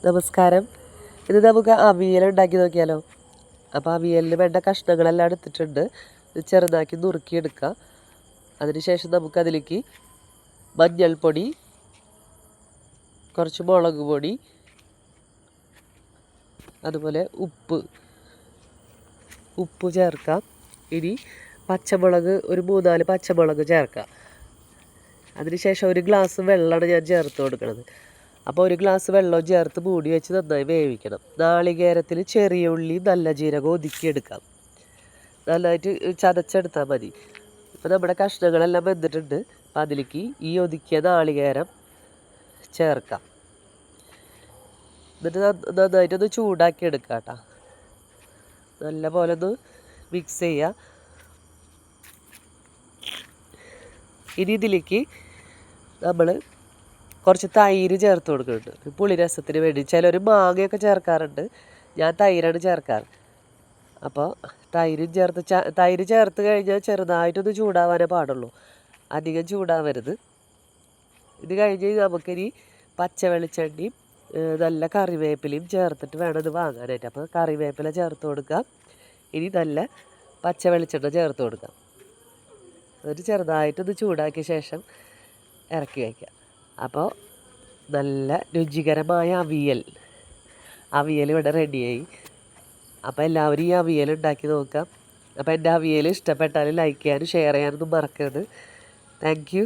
നമസ്കാരം. ഇത് നമുക്ക് അവിയൽ ഉണ്ടാക്കി നോക്കിയാലോ? അപ്പോൾ അവിയലിന് വേണ്ട കഷ്ണങ്ങളെല്ലാം എടുത്തിട്ടുണ്ട്. ഇത് ചെറുതാക്കി നുറുക്കിയെടുക്കുക. അതിനുശേഷം നമുക്കതിലേക്ക് മഞ്ഞൾപ്പൊടി, കുറച്ച് മുളക് പൊടി, അതുപോലെ ഉപ്പ് ചേർക്കാം. ഇനി പച്ചമുളക് ഒരു 3-4 പച്ചമുളക് ചേർക്കാം. അതിനുശേഷം ഒരു ഗ്ലാസ് വെള്ളമാണ് ഞാൻ ചേർത്ത് കൊടുക്കുന്നത്. അപ്പോൾ ഒരു ഗ്ലാസ് വെള്ളം ചേർത്ത് മൂടി വെച്ച് നന്നായി വേവിക്കണം. നാളികേരത്തിൽ ചെറിയ ഉള്ളി നല്ല ജീരകം ഒതുക്കിയെടുക്കാം. നന്നായിട്ട് ചതച്ചെടുത്താൽ മതി. ഇപ്പോൾ നമ്മുടെ കഷ്ണങ്ങളെല്ലാം വെന്തിട്ടുണ്ട്. അപ്പം അതിലേക്ക് ഈ ഒതുക്കിയ നാളികേരം ചേർക്കാം. എന്നിട്ട് നന്നായിട്ടൊന്ന് ചൂടാക്കി എടുക്കാം കേട്ടോ. നല്ല പോലെ ഒന്ന് മിക്സ് ചെയ്യുക. ഇനി ഇതിലേക്ക് നമ്മൾ കുറച്ച് തൈര് ചേർത്ത് കൊടുക്കുന്നുണ്ട്. പുളി രസത്തിന് വേണ്ടി ചിലർ മാങ്ങയൊക്കെ ചേർക്കാറുണ്ട്. ഞാൻ തൈരാണ് ചേർക്കാറ്. അപ്പോൾ തൈര് ചേർത്ത് കഴിഞ്ഞാൽ ചെറുതായിട്ടൊന്ന് ചൂടാവാനേ പാടുള്ളൂ, അധികം ചൂടാവരുത്. ഇത് കഴിഞ്ഞ് നമുക്കിനി പച്ച വെളിച്ചെണ്ണയും നല്ല കറിവേപ്പിലയും ചേർത്തിട്ട് വേണം ഇത് വാങ്ങാനായിട്ട്. അപ്പോൾ കറിവേപ്പില ചേർത്ത് കൊടുക്കാം. ഇനി നല്ല പച്ച വെളിച്ചെണ്ണ ചേർത്ത് കൊടുക്കാം. എന്നിട്ട് ചെറുതായിട്ടൊന്ന് ചൂടാക്കിയ ശേഷം ഇറക്കി വയ്ക്കാം. അപ്പോൾ നല്ല രുചികരമായ അവിയൽ ഇവിടെ റെഡിയായി. അപ്പോൾ എല്ലാവരും ഈ അവിയൽ ഉണ്ടാക്കി നോക്കാം. അപ്പോൾ എൻ്റെ അവിയൽ ഇഷ്ടപ്പെട്ടാൽ ലൈക്ക് ചെയ്യാനും ഷെയർ ചെയ്യാനൊന്നും മറക്കരുത്. Thank you.